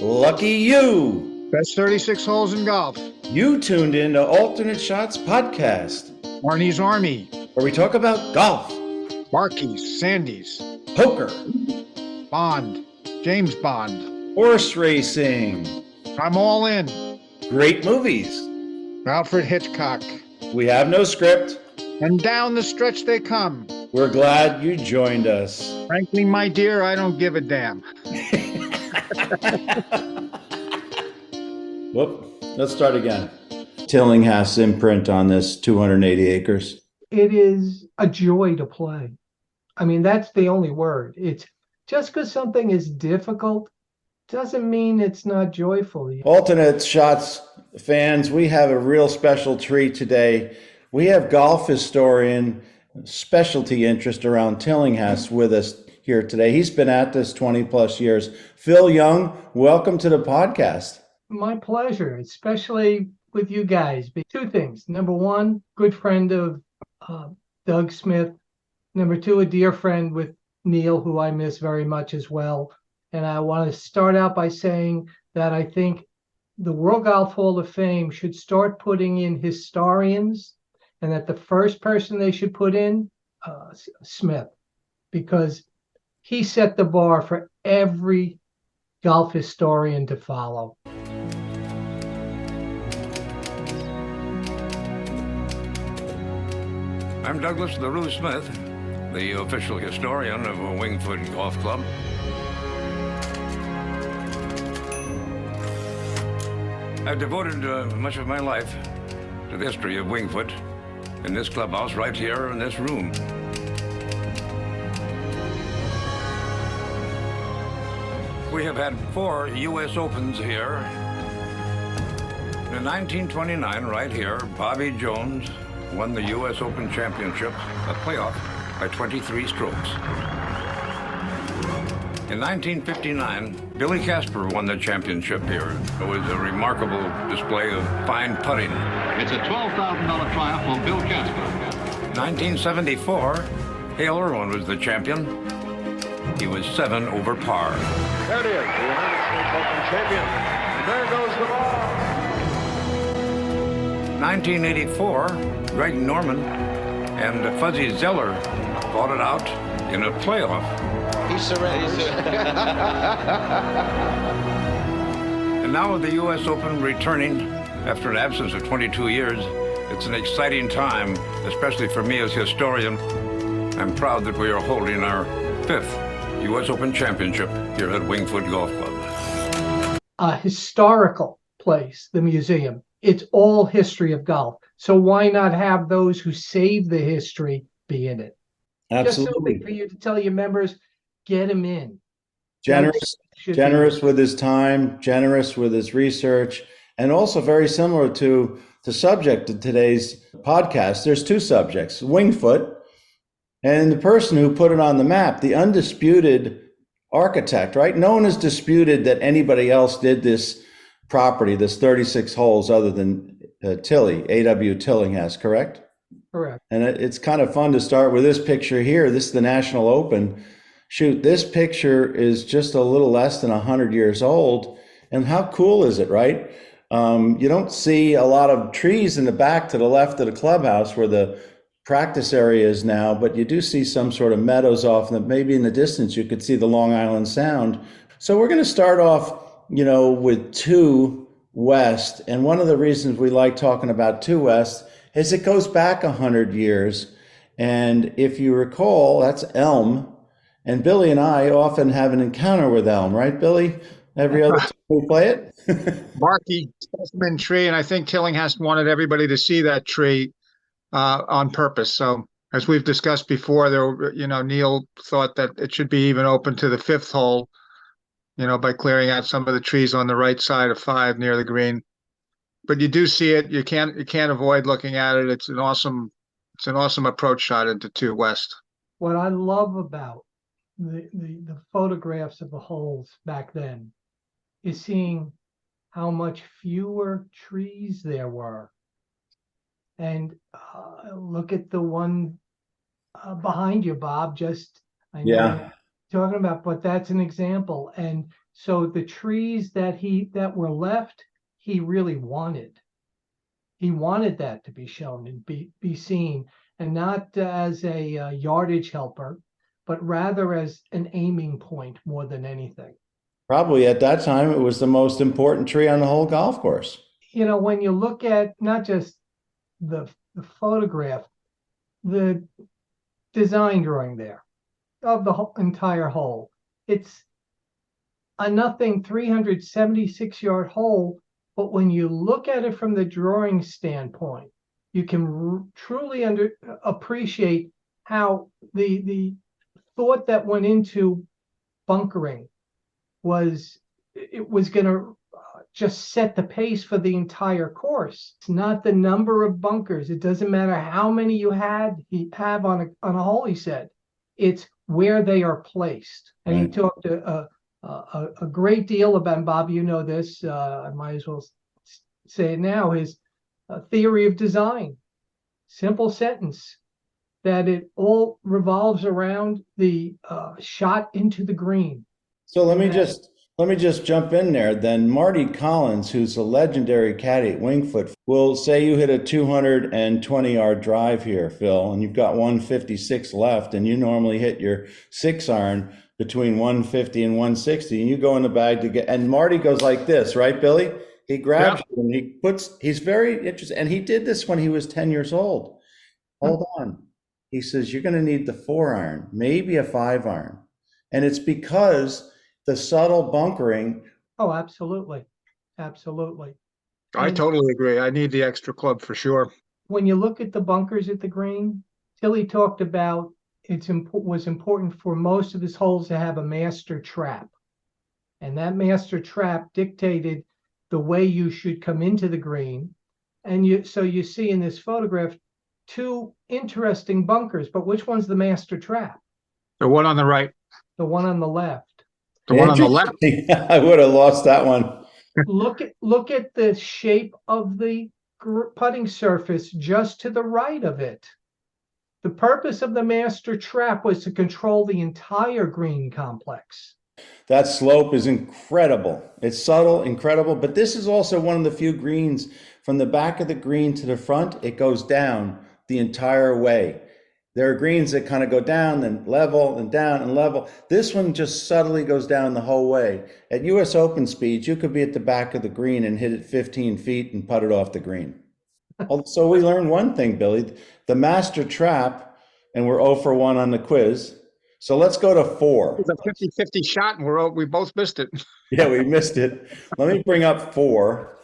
Lucky you! Best 36 holes in golf. You tuned in to Alternate Shots Podcast, Arnie's Army. where we talk about golf, Barkeys, Sandy's, poker, Bond, James Bond. horse racing, I'm all in. great movies. Alfred Hitchcock. We have no script. And down the stretch they come. We're glad you joined us. Frankly, my dear, I don't give a damn. Whoop, let's start again. Tillinghast's imprint on this 280 acres. It is a joy to play. I mean, that's the only word. It's just because something is difficult doesn't mean it's not joyful. Alternate Shots fans, we have a real special treat today. We have golf historian, specialty interest around Tillinghast with us here today. He's been at this 20 plus years. Phil Young, welcome to the podcast. My pleasure, especially with you guys. Two things. Number one, good friend of Doug Smith. Number two, a dear friend with Neil, who I miss very much as well. And I want to start out by saying that I think the World Golf Hall of Fame should start putting in historians, and that the first person they should put in, Smith, because he set the bar for every golf historian to follow. I'm Douglas the Ruth Smith, the official historian of Wingfoot Golf Club. I've devoted much of my life to the history of Wingfoot in this clubhouse right here in this room. We have had 4 U.S. Opens here. In 1929, right here, Bobby Jones won the U.S. Open Championship, a playoff, by 23 strokes. In 1959, Billy Casper won the championship here. It was a remarkable display of fine putting. It's a $12,000 triumph for Bill Casper. 1974, Hale Irwin was the champion. He was 7 over par. There it is, the United States Open champion. There goes the ball. 1984, Greg Norman and Fuzzy Zeller fought it out in a playoff. He surrenders. And now with the U.S. Open returning after an absence of 22 years, it's an exciting time, especially for me as historian. I'm proud that we are holding our 5th U.S. Open Championship here at Wingfoot Golf Club. A historical place, the museum. It's all history of golf. So why not have those who save the history be in it? Absolutely. Just something for you to tell your members, get them in. Generous with his time, generous with his research, and also very similar to the subject of today's podcast. There's 2 subjects, Wingfoot and the person who put it on the map, the undisputed architect, right? No one has disputed that anybody else did this property, this 36 holes, other than Tillie, A.W. Tillinghast, correct? Correct. And it's kind of fun to start with this picture here. This is the National Open. Shoot, this picture is just a little less than 100 years old. And how cool is it, right? You don't see a lot of trees in the back to the left of the clubhouse where the practice area is now, but you do see some sort of meadows off, and maybe in the distance you could see the Long Island Sound. So we're going to start off, with 2 West. And one of the reasons we like talking about 2 West is it goes back 100 years. And if you recall, that's Elm. And Billy and I often have an encounter with Elm, right, Billy? Every other time we play it. Barky specimen tree, and I think Tillinghast wanted everybody to see that tree on purpose. So as we've discussed before, Neil thought that it should be even open to the 5th hole, by clearing out some of the trees on the right side of 5 near the green. But you do see it. You can't avoid looking at it. It's an awesome approach shot into 2 West. What I love about the photographs of the holes back then is seeing how much fewer trees there were. And look at the one behind you, Bob. I know Yeah. talking about, but that's an example. And So the trees that were left, he really wanted. He wanted that to be shown and be seen, and not as a yardage helper, but rather as an aiming point more than anything. Probably at that time, it was the most important tree on the whole golf course. You know, when you look at not just the photograph, the design drawing there of the entire hole, it's a nothing 376-yard hole. But when you look at it from the drawing standpoint, you can truly appreciate how the thought that went into bunkering was going to just set the pace for the entire course. It's not the number of bunkers. It doesn't matter how many you have on a hole, he said. It's where they are placed. And he talked a great deal about, and Bob, you know this, I might as well say it now, his theory of design. Simple sentence, that it all revolves around the shot into the green. So let me just jump in there. Then Marty Collins, who's a legendary caddy at Wingfoot, will say you hit a 220-yard drive here, Phil, and you've got 156 left, and you normally hit your 6-iron between 150 and 160, and you go in the bag to get, and Marty goes like this, right, Billy? He grabs you and he's very interested, and he did this when he was 10 years old. Hold on. He says, you're going to need the 4-iron, maybe a 5-iron. And it's because the subtle bunkering. Oh, absolutely. Absolutely. I totally agree. I need the extra club for sure. When you look at the bunkers at the green, Tillie talked about was important for most of his holes to have a master trap. And that master trap dictated the way you should come into the green. And so you see in this photograph 2 interesting bunkers, but which one's the master trap? The one on the right. The one on the left. The one on the left. I would have lost that one. Look at the shape of the putting surface just to the right of it. The purpose of the master trap was to control the entire green complex. That slope is incredible. It's subtle, incredible, but this is also one of the few greens from the back of the green to the front. It goes down the entire way. There are greens that kind of go down, then level, and down and level. This one just subtly goes down the whole way. At US Open speeds, you could be at the back of the green and hit it 15 feet and putt it off the green. So we learned one thing, Billy, the master trap, and we're 0 for 1 on the quiz. So let's go to 4. It was a 50-50 shot, and we both missed it. Yeah, we missed it. Let me bring up 4.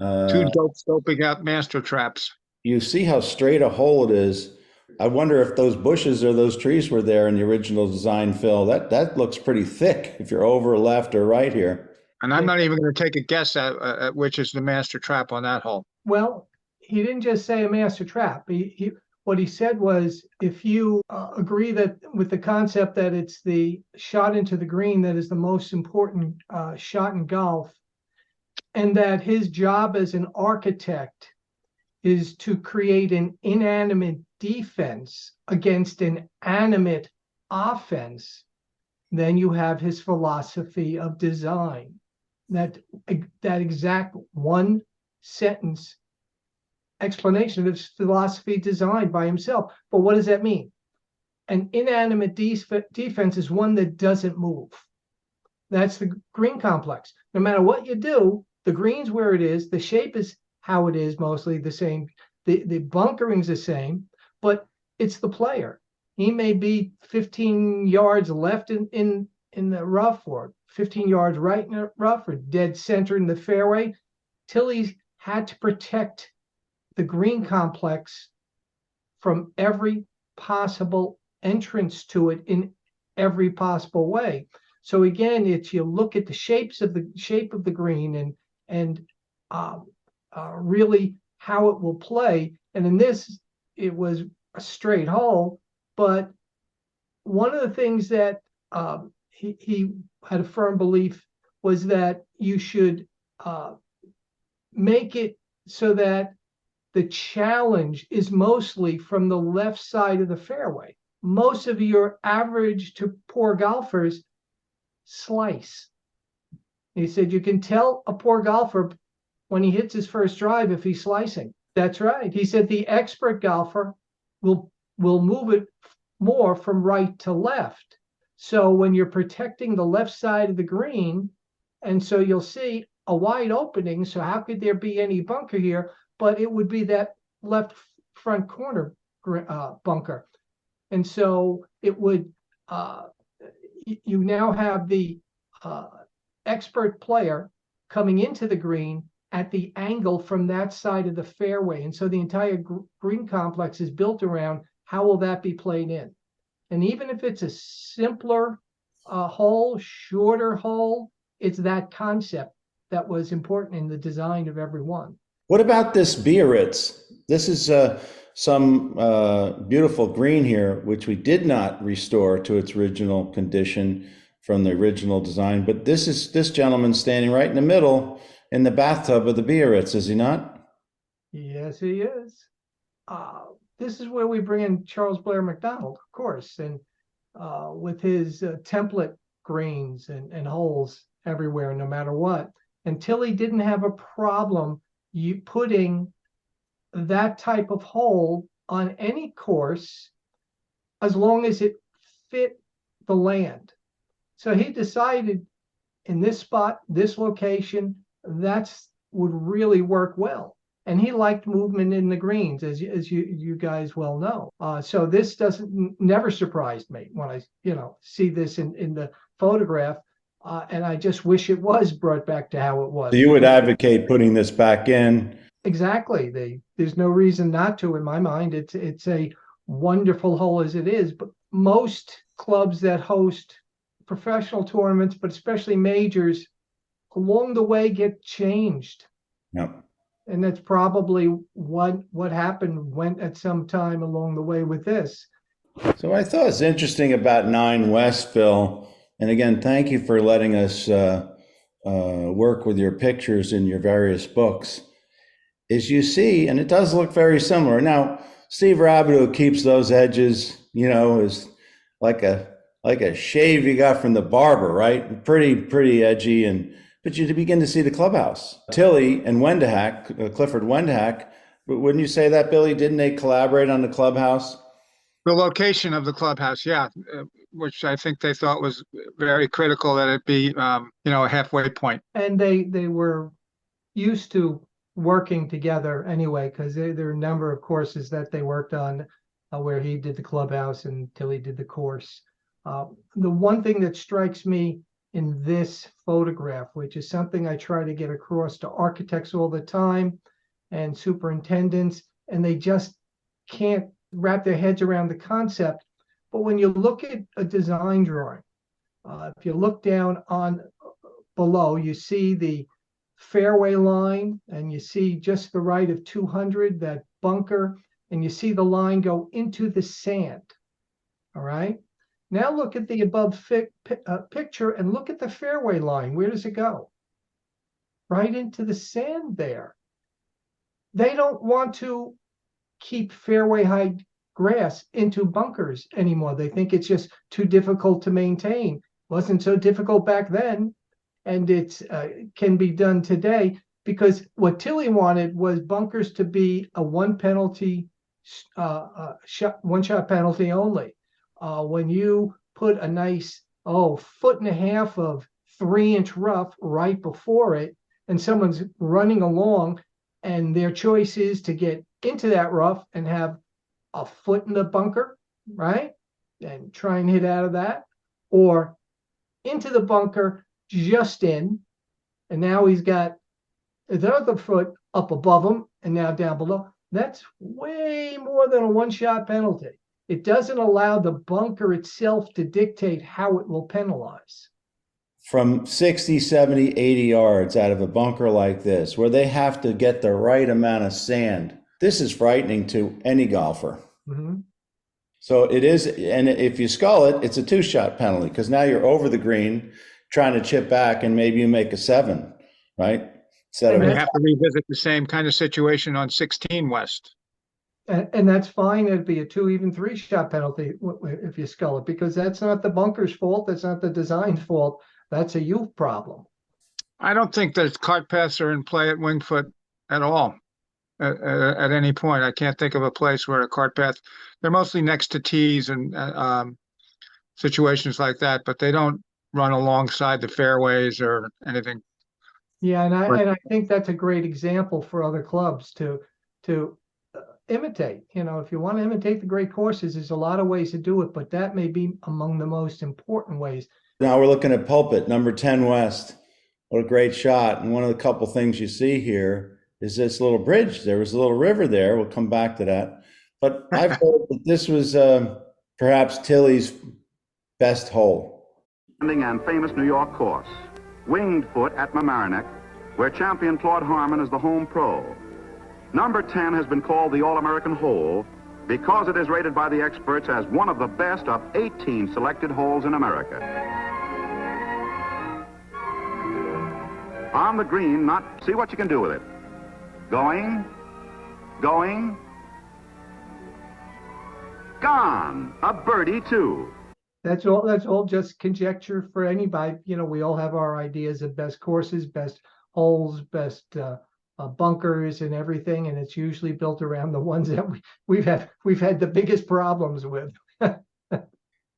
2 dope scoping out master traps. You see how straight a hole it is. I wonder if those bushes or those trees were there in the original design, Phil. That looks pretty thick if you're over left or right here. And I'm not even going to take a guess at which is the master trap on that hole. Well, he didn't just say a master trap. What he said was, if you agree that with the concept that it's the shot into the green that is the most important shot in golf, and that his job as an architect is to create an inanimate defense against an animate offense, then you have his philosophy of design. That exact one sentence explanation of his philosophy designed by himself. But what does that mean? An inanimate defense is one that doesn't move. That's the green complex. No matter what you do, the green's where it is, the shape is how it is, mostly the same. The bunkering's the same, but it's the player. He may be 15 yards left in the rough, or 15 yards right in the rough, or dead center in the fairway. Tillie had to protect the green complex from every possible entrance to it in every possible way. So again, it's, you look at the shape of the green and really how it will play. And in this, it was a straight hole, but one of the things that he had a firm belief was that you should make it so that the challenge is mostly from the left side of the fairway. Most of your average to poor golfers slice. He said, you can tell a poor golfer when he hits his first drive if he's slicing. That's right. He said the expert golfer will move it more from right to left. So when you're protecting the left side of the green, and so you'll see a wide opening. So how could there be any bunker here? But it would be that left front corner bunker. And so it would, you now have the expert player coming into the green at the angle from that side of the fairway. And so the entire green complex is built around how will that be played in. And even if it's a simpler hole, shorter hole, it's that concept that was important in the design of every one. What about this Biarritz? This is some beautiful green here, which we did not restore to its original condition from the original design. But this is this gentleman standing right in the middle in the bathtub of the Biarritz, is he not? Yes, he is. This is where we bring in Charles Blair Macdonald, of course, and with his template greens and holes everywhere, no matter what. And Tillie didn't have a problem you putting that type of hole on any course as long as it fit the land. So he decided in this spot, this location, that's would really work well. And he liked movement in the greens, as you guys well know. So this never surprised me when I see this in the photograph. And I just wish it was brought back to how it was. So you would advocate putting this back in? Exactly. There's no reason not to in my mind. It's a wonderful hole as it is. But most clubs that host professional tournaments, but especially majors, along the way get changed. Yep. And that's probably what happened went at some time along the way with this. So what I thought was interesting about 9 West, Phil, and again, thank you for letting us work with your pictures in your various books, is you see, and it does look very similar. Now, Steve Rabideau keeps those edges, is like a shave you got from the barber, right? Pretty edgy, but you begin to see the clubhouse. Tillie and Clifford Wendehack, wouldn't you say that, Billy? Didn't they collaborate on the clubhouse? The location of the clubhouse, yeah, which I think they thought was very critical that it be, a halfway point. And they were used to working together anyway, because there are a number of courses that they worked on where he did the clubhouse and Tillie did the course. The one thing that strikes me in this photograph, which is something I try to get across to architects all the time and superintendents, and they just can't wrap their heads around the concept. But when you look at a design drawing, if you look down on below, you see the fairway line and you see just the right of 200, that bunker, and you see the line go into the sand. All right. Now look at the above picture and look at the fairway line. Where does it go? Right into the sand there. They don't want to keep fairway height grass into bunkers anymore. They think it's just too difficult to maintain. Wasn't so difficult back then, and it's can be done today, because what Tillie wanted was bunkers to be a one shot penalty only. When you put a nice 1.5 foot of 3-inch rough right before it, and someone's running along and their choice is to get into that rough and have a foot in the bunker, right? And try and hit out of that, or into the bunker just in, and now he's got the other foot up above him and now down below. That's way more than a one-shot penalty. It doesn't allow the bunker itself to dictate how it will penalize. From 60, 70, 80 yards out of a bunker like this, where they have to get the right amount of sand, this is frightening to any golfer. Mm-hmm. So it is, and if you skull it, it's a 2-shot penalty, because now you're over the green trying to chip back and maybe you make a 7, right? And you have to revisit the same kind of situation on 16 West. And that's fine. It'd be a 2, even 3-shot penalty if you skull it, because that's not the bunker's fault. That's not the design's fault. That's a youth problem. I don't think that cart paths are in play at Wingfoot at all. At any point, I can't think of a place where a cart path. They're mostly next to tees and situations like that, but they don't run alongside the fairways or anything. Yeah, and I think that's a great example for other clubs to imitate. You know, if you want to imitate the great courses, there's a lot of ways to do it, but that may be among the most important ways. Now we're looking at Pulpit, number 10 West. What a great shot. And one of the couple things you see here is this little bridge. There was a little river there. We'll come back to that. But I've heard that this was perhaps Tillie's best hole. And famous New York course, Winged Foot at Mamaroneck, where champion Claude Harmon is the home pro. Number 10 has been called the All-American hole because it is rated by the experts as one of the best of 18 selected holes in America. On the green, see what you can do with it. Going, gone. A birdie too. That's all just conjecture for anybody. You know, we all have our ideas of best courses, best holes, best bunkers and everything, and it's usually built around the ones that we've had the biggest problems with.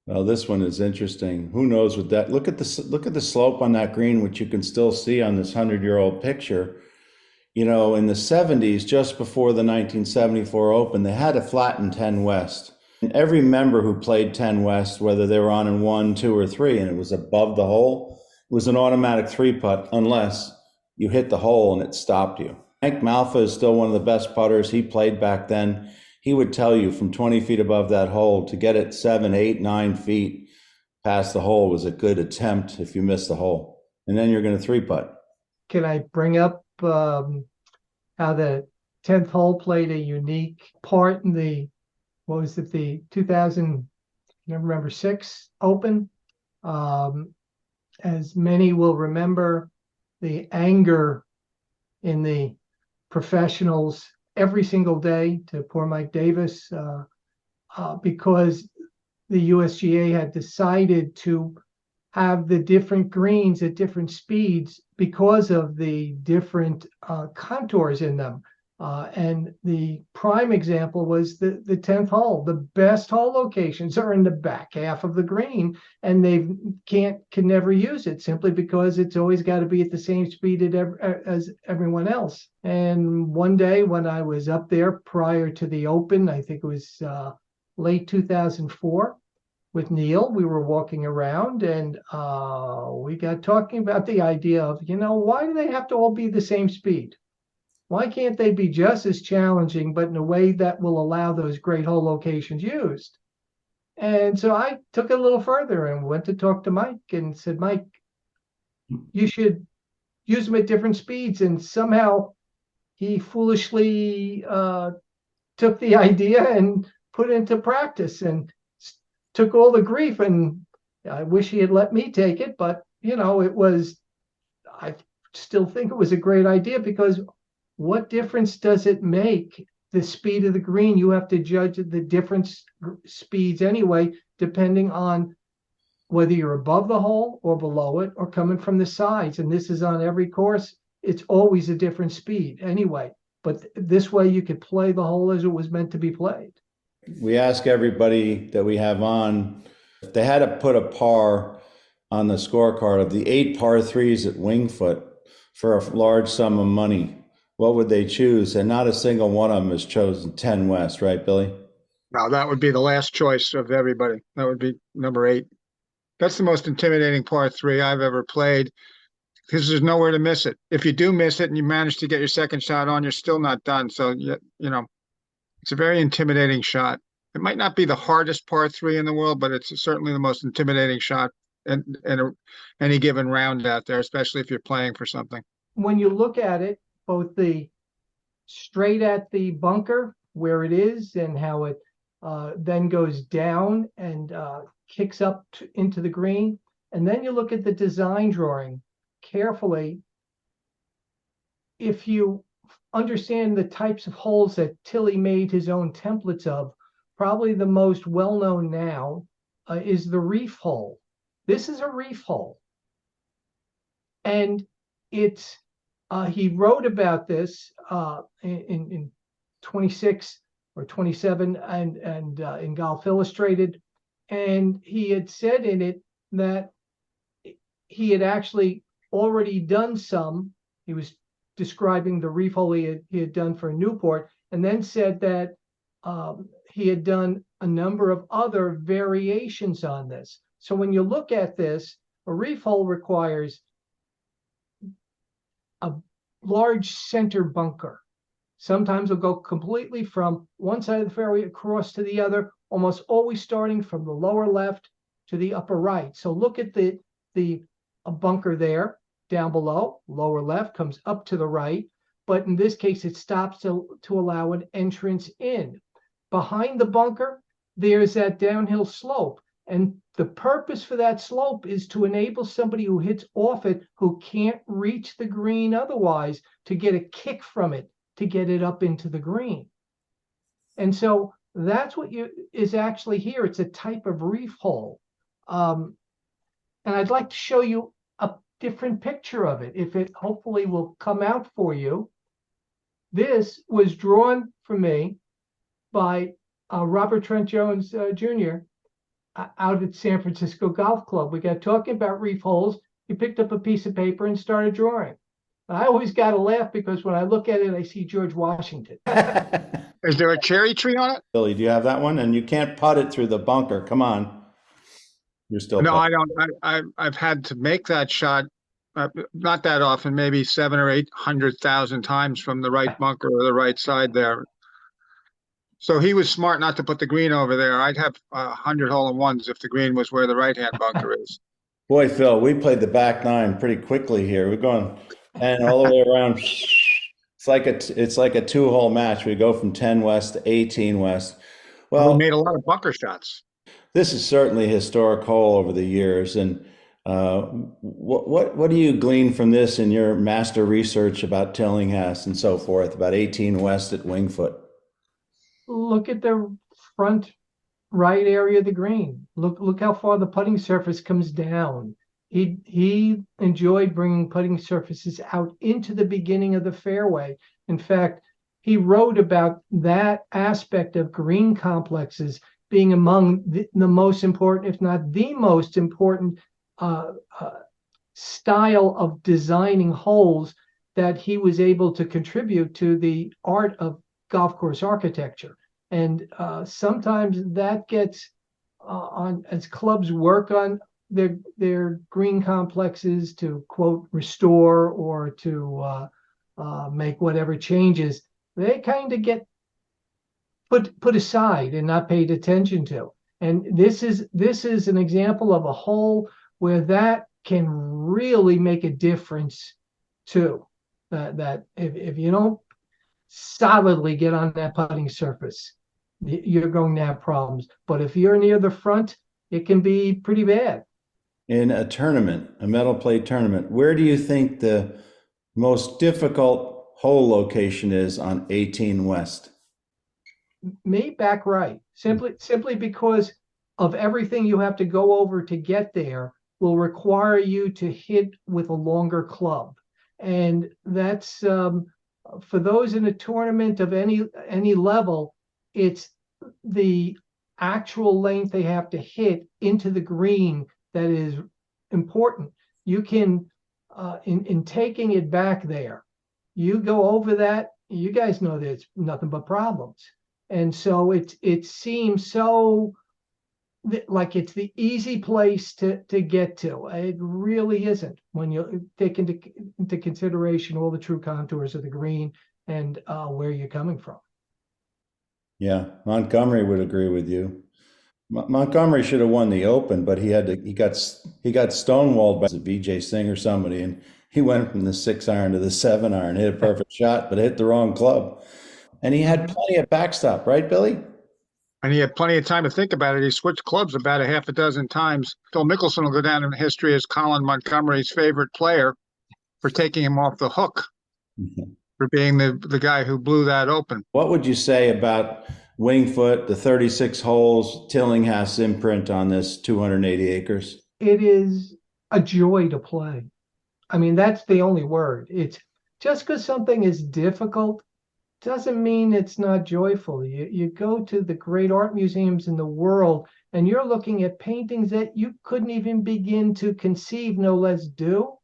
Well, this one is interesting. Who knows what that? Look at the slope on that green, which you can still see on this 100-year-old picture. You know, in the 70s, just before the 1974 Open, they had a flattened 10 West. And every member who played 10 West, whether they were on in 1, 2, or 3, and it was above the hole, it was an automatic 3-putt unless you hit the hole and it stopped you. Hank Malfa is still one of the best putters. He played back then. He would tell you from 20 feet above that hole to get it 7, 8, 9 feet past the hole was a good attempt if you miss the hole. And then you're going to 3-putt. Can I bring up how the 10th hole played a unique part in the 2006 Open? As many will remember, the anger in the professionals every single day to poor Mike Davis because the USGA had decided to have the different greens at different speeds because of the different contours in them. And the prime example was the 10th hole. The best hole locations are in the back half of the green, and they can never use it simply because it's always got to be at the same speed as everyone else. And one day when I was up there prior to the Open, I think it was late 2004, with Neil, we were walking around and we got talking about the idea of, why do they have to all be the same speed? Why can't they be just as challenging, but in a way that will allow those great hole locations used? And so I took it a little further and went to talk to Mike and said, Mike, you should use them at different speeds. And somehow he foolishly took the idea and put it into practice and took all the grief. And I wish he had let me take it, but I still think it was a great idea because what difference does it make the speed of the green? You have to judge the different speeds anyway, depending on whether you're above the hole or below it or coming from the sides. And this is on every course. It's always a different speed anyway. But this way you could play the hole as it was meant to be played. We ask everybody that we have on, if they had to put a par on the scorecard of the 8 par 3s at Wingfoot for a large sum of money, what would they choose? And not a single one of them has chosen 10 West, right, Billy? No, that would be the last choice of everybody. That would be number 8. That's the most intimidating par 3 I've ever played because there's nowhere to miss it. If you do miss it and you manage to get your second shot on, you're still not done. So, it's a very intimidating shot. It might not be the hardest par 3 in the world, but it's certainly the most intimidating shot in any given round out there, especially if you're playing for something. When you look at it, both the straight at the bunker where it is and how it then goes down and kicks up into the green. And then you look at the design drawing carefully. If you understand the types of holes that Tillie made his own templates of, probably the most well-known now is the reef hole. This is a reef hole. And it's he wrote about this in 26 or 27 and in Golf Illustrated, and he had said in it that he had actually already done some. He was describing the reef hole he had done for Newport, and then said that he had done a number of other variations on this. So when you look at this, a reef hole requires a large center bunker. Sometimes it'll go completely from one side of the fairway across to the other, almost always starting from the lower left to the upper right. So look at the a bunker there down below, lower left comes up to the right, but in this case it stops to allow an entrance in. Behind the bunker, there's that downhill slope. And the purpose for that slope is to enable somebody who hits off it, who can't reach the green otherwise, to get a kick from it, to get it up into the green. And so that's what is actually here. It's a type of reef hole. And I'd like to show you a different picture of it, if it hopefully will come out for you. This was drawn for me by Robert Trent Jones Jr. Out at San Francisco Golf Club. We got talking about reef holes. He picked up a piece of paper and started drawing. I always got to laugh because when I look at it, I see George Washington. Is there a cherry tree on it? Billy, do you have that one? And you can't putt it through the bunker. Come on. You're still No, putting. I don't. I've had to make that shot, not that often, maybe 700,000 or 800,000 times from the right bunker or the right side there. So he was smart not to put the green over there. I'd have 100 hole-in-ones if the green was where the right-hand bunker is. Boy, Phil, we played the back nine pretty quickly here. We're going 10 all the way around. It's like a two-hole match. We go from 10 west to 18 west. Well, we made a lot of bunker shots. This is certainly a historic hole over the years. And what do you glean from this in your master research about Tillinghast and so forth, about 18 west at Wingfoot? Look at the front right area of the green. Look how far the putting surface comes down. He enjoyed bringing putting surfaces out into the beginning of the fairway. In fact, he wrote about that aspect of green complexes being among the most important, if not the most important, style of designing holes that he was able to contribute to the art of golf course architecture. And sometimes that gets on as clubs work on their green complexes to, quote, restore or to make whatever changes, they kind of get put aside and not paid attention to. And this is an example of a hole where that can really make a difference too. That if you don't solidly get on that putting surface, you're going to have problems. But if you're near the front, it can be pretty bad. In a tournament, a metal play tournament, where do you think the most difficult hole location is on 18 west? Me, back right, simply because of everything you have to go over to get there will require you to hit with a longer club. And that's for those in a tournament of any level, it's the actual length they have to hit into the green that is important. You can in taking it back there, you go over that, you guys know that it's nothing but problems. And so it seems so like it's the easy place to get to. It really isn't when you take into consideration all the true contours of the green and where you're coming from. Yeah, Montgomery would agree with you. Montgomery should have won the Open, but he got stonewalled by Vijay Singh or somebody, and he went from the 6-iron to the 7-iron, hit a perfect shot, but hit the wrong club. And he had plenty of backstop, right, Billy? And he had plenty of time to think about it. He switched clubs about a half a dozen times. Phil Mickelson will go down in history as Colin Montgomery's favorite player for taking him off the hook, for being the guy who blew that open. What would you say about Wingfoot, the 36 holes, Tillinghast's imprint on this 280 acres? It is a joy to play. I mean, that's the only word. It's just because something is difficult doesn't mean it's not joyful. You go to the great art museums in the world and you're looking at paintings that you couldn't even begin to conceive, no less do,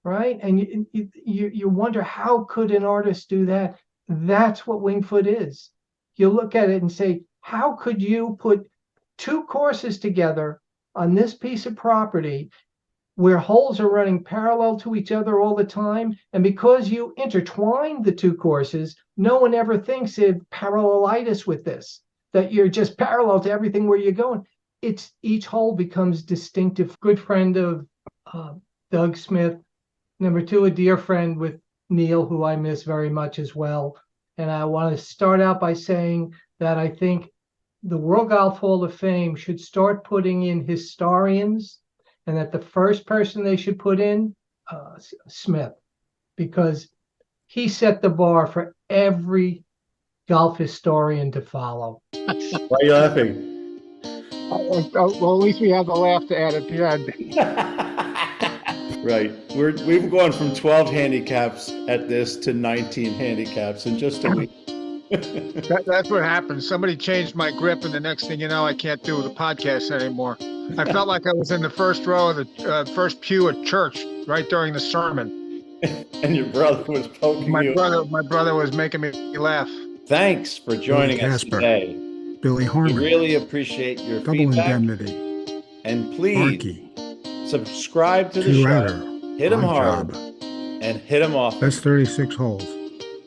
right? And you wonder, how could an artist do that? That's what Winged Foot is. You look at it and say, how could you put two courses together on this piece of property where holes are running parallel to each other all the time? And because you intertwine the two courses, no one ever thinks of parallelitis with this, that you're just parallel to everything where you're going. It's each hole becomes distinctive. Good friend of Doug Smith. Number two, a dear friend with Neil, who I miss very much as well. And I want to start out by saying that I think the World Golf Hall of Fame should start putting in historians, and that the first person they should put in, Smith, because he set the bar for every golf historian to follow. Why are you laughing? Well, at least we have the laugh to add at the end. Right. We've gone from 12 handicaps at this to 19 handicaps in just a week. That's what happens. Somebody changed my grip, and the next thing you know, I can't do the podcast anymore. I felt like I was in the first row of the first pew at church right during the sermon. And your brother was poking My you. My brother was making me laugh. Thanks for joining us Casper, today. Billy Harmon, We really appreciate your Double feedback. Indemnity, And please Arky, subscribe to the Two show. Outer, Hit them Odd hard Job. and hit them off. That's 36 holes.